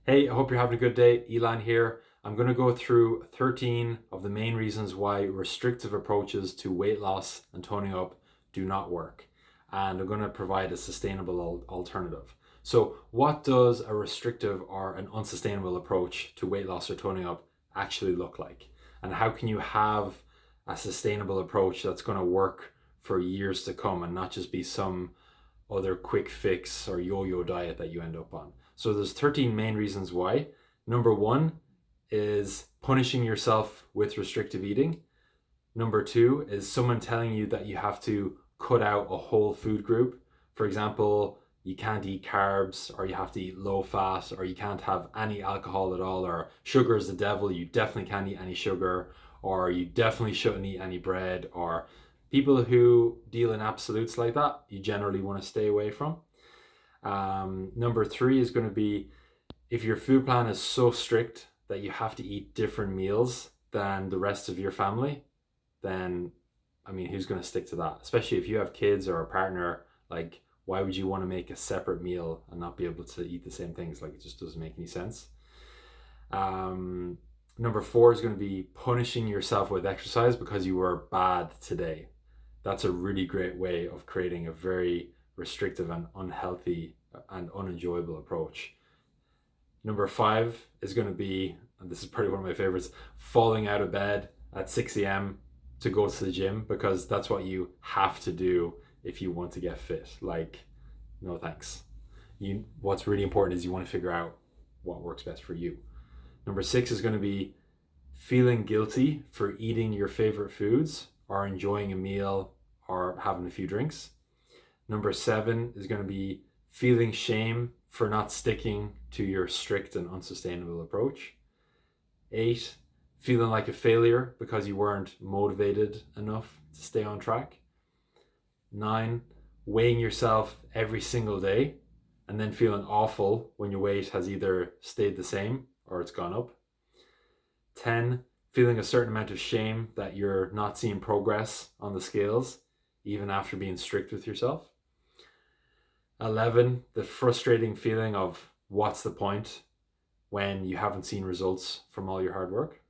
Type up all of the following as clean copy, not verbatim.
Hey, I hope you're having a good day. Elon here. I'm going to go through 13 of the main reasons why restrictive approaches to weight loss and toning up do not work. And I'm going to provide a sustainable alternative. So, what does a restrictive or an unsustainable approach to weight loss or toning up actually look like? And how can you have a sustainable approach that's going to work for years to come and not just be some other quick fix or yo-yo diet that you end up on? So there's 13 main reasons why. Number one is punishing yourself with restrictive eating. Number two is someone telling you that you have to cut out a whole food group. For example, you can't eat carbs, or you have to eat low fat, or you can't have any alcohol at all, or sugar is the devil, you definitely can't eat any sugar, or you definitely shouldn't eat any bread, or people who deal in absolutes like that, you generally want to stay away from. Number three is going to be if your food plan is so strict that you have to eat different meals than the rest of your family, then I mean, who's going to stick to that? Especially if you have kids or a partner, like, why would you want to make a separate meal and not be able to eat the same things? Like, it just doesn't make any sense. Um, Number four is going to be punishing yourself with exercise because you were bad today. That's a really great way of creating a very restrictive and unhealthy and unenjoyable approach. Number five is going to be, and this is probably one of my favorites, falling out of bed at 6 a.m. to go to the gym because that's what you have to do if you want to get fit. Like, no thanks. What's really important is you want to figure out what works best for you. Number six is going to be feeling guilty for eating your favorite foods or enjoying a meal or having a few drinks. Number seven is going to be feeling shame for not sticking to your strict and unsustainable approach. Eight, feeling like a failure because you weren't motivated enough to stay on track. Nine, weighing yourself every single day and then feeling awful when your weight has either stayed the same or it's gone up. 10, feeling a certain amount of shame that you're not seeing progress on the scales, even after being strict with yourself. 11, the frustrating feeling of what's the point when you haven't seen results from all your hard work.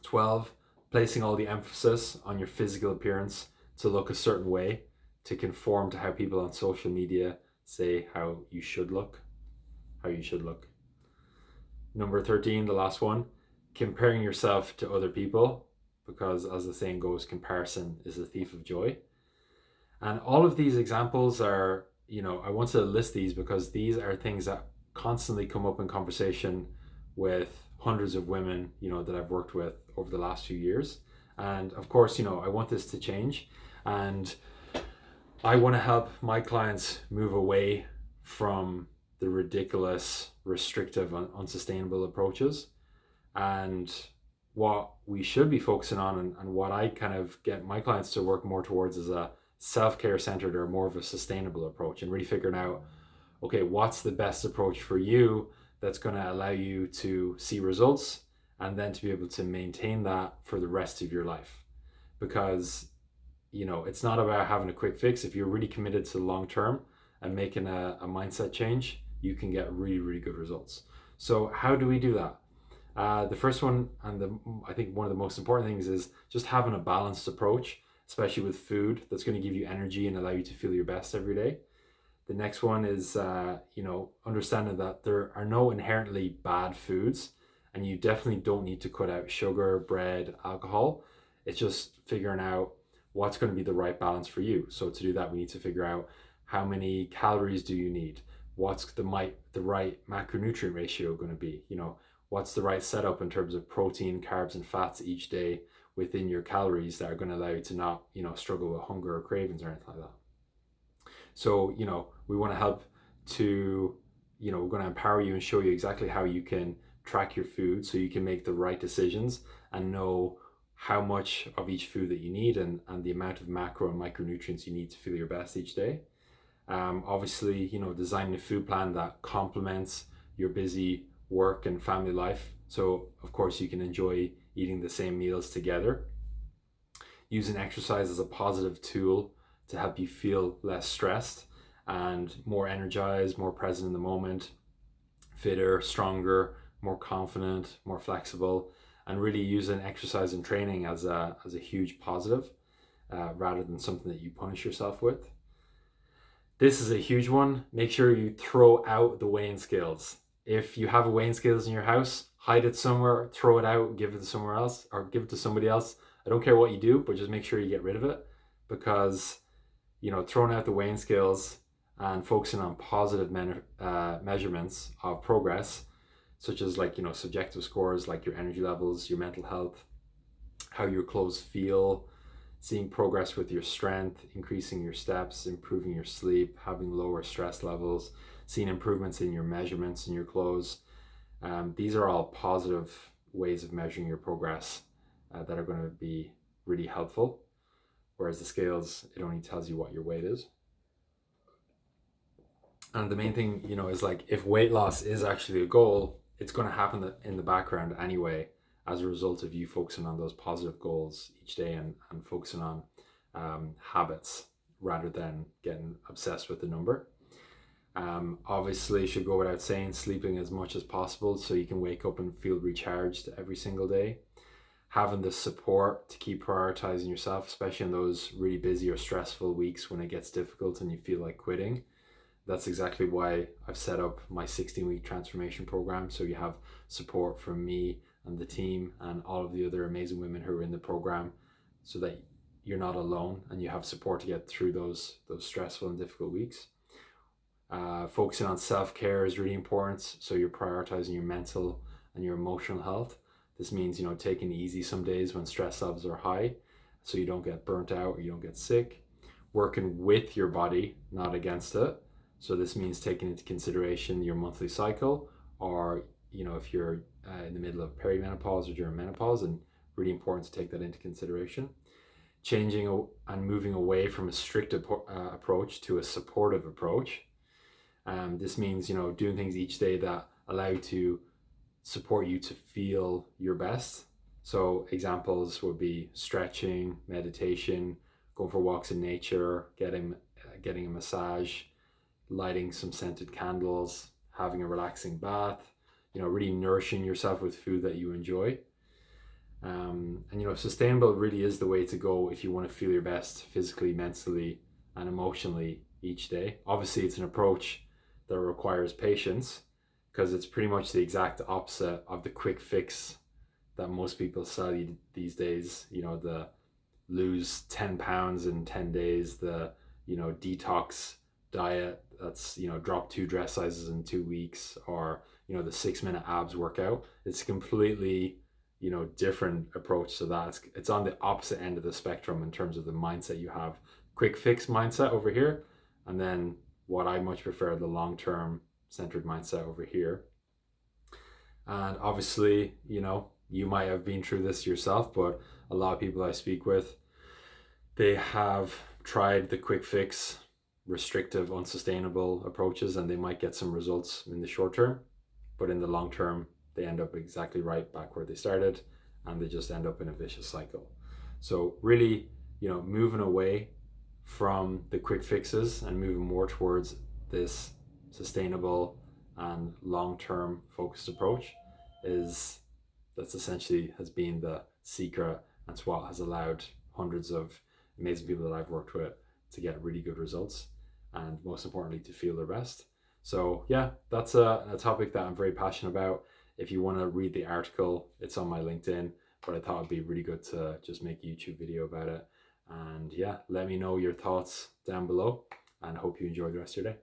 12, placing all the emphasis on your physical appearance to look a certain way to conform to how people on social media say how you should look. Number 13, the last one, comparing yourself to other people, because as the saying goes, comparison is a thief of joy. And all of these examples are, I want to list these because these are things that constantly come up in conversation with hundreds of women, that I've worked with over the last few years. And of course, I want this to change. And I want to help my clients move away from the ridiculous, restrictive, and unsustainable approaches. And what we should be focusing on, and what I kind of get my clients to work more towards, is a self-care centered or more of a sustainable approach, and really figuring out, okay, what's the best approach for you that's going to allow you to see results and then to be able to maintain that for the rest of your life. Because it's not about having a quick fix. If you're really committed to the long term and making a mindset change, you can get really, really good results. So how do we do that? The first one, and I think one of the most important things, is just having a balanced approach, especially with food, that's going to give you energy and allow you to feel your best every day. The next one is, understanding that there are no inherently bad foods, and you definitely don't need to cut out sugar, bread, alcohol. It's just figuring out what's going to be the right balance for you. So to do that, we need to figure out how many calories do you need? What's the right macronutrient ratio going to be? What's the right setup in terms of protein, carbs, and fats each day within your calories that are going to allow you to not, struggle with hunger or cravings or anything like that. So, we want to help to, we're going to empower you and show you exactly how you can track your food so you can make the right decisions and know how much of each food that you need, and the amount of macro and micronutrients you need to feel your best each day. Obviously, designing a food plan that complements your busy work and family life. So, of course, you can enjoy eating the same meals together. Using exercise as a positive tool to help you feel less stressed and more energized, more present in the moment. fitter, stronger, more confident, more flexible, and really using exercise and training as a huge positive rather than something that you punish yourself with. This is a huge one. Make sure you throw out the weighing scales. If you have a weighing scales in your house, hide it somewhere, throw it out, give it to somewhere else, or give it to somebody else. I don't care what you do, but just make sure you get rid of it, because throwing out the weighing scales and focusing on positive measurements of progress, such as subjective scores like your energy levels, your mental health, how your clothes feel, seeing progress with your strength, increasing your steps, improving your sleep, having lower stress levels, seeing improvements in your measurements in your clothes. These are all positive ways of measuring your progress that are going to be really helpful. Whereas the scales, it only tells you what your weight is. And the main thing, is if weight loss is actually a goal, it's going to happen in the background anyway, as a result of you focusing on those positive goals each day and focusing on habits rather than getting obsessed with the number. Obviously, it should go without saying, sleeping as much as possible so you can wake up and feel recharged every single day. Having the support to keep prioritizing yourself, especially in those really busy or stressful weeks when it gets difficult and you feel like quitting. That's exactly why I've set up my 16-week transformation program. So you have support from me and the team and all of the other amazing women who are in the program, so that you're not alone and you have support to get through those stressful and difficult weeks. Focusing on self-care is really important. So you're prioritizing your mental and your emotional health. This means, taking it easy some days when stress levels are high, so you don't get burnt out or you don't get sick. Working with your body, not against it. So this means taking into consideration your monthly cycle, or, if you're in the middle of perimenopause or during menopause, and really important to take that into consideration. Changing and moving away from a strict approach to a supportive approach. This means, doing things each day that allow you to support you to feel your best. So examples would be stretching, meditation, going for walks in nature, getting a massage, lighting some scented candles, having a relaxing bath, really nourishing yourself with food that you enjoy. And sustainable really is the way to go if you want to feel your best physically, mentally, and emotionally each day. Obviously, it's an approach that requires patience, because it's pretty much the exact opposite of the quick fix that most people sell you these days. The lose 10 pounds in 10 days, the detox diet that's drop 2 dress sizes in 2 weeks, or the 6-minute abs workout. It's completely different approach to that. It's on the opposite end of the spectrum in terms of the mindset you have. Quick fix mindset over here, and then what I much prefer, the long-term centered mindset over here. And obviously, you might have been through this yourself, but a lot of people I speak with, they have tried the quick fix, restrictive, unsustainable approaches, and they might get some results in the short term, but in the long term, they end up exactly right back where they started, and they just end up in a vicious cycle. So really, moving away from the quick fixes and moving more towards this sustainable and long-term focused approach that's essentially has been the secret. That's what has allowed hundreds of amazing people that I've worked with to get really good results, and most importantly, to feel their best. So yeah, that's a topic that I'm very passionate about. If you want to read the article, it's on my LinkedIn, but I thought it'd be really good to just make a YouTube video about it. And yeah, let me know your thoughts down below, and hope you enjoy the rest of your day.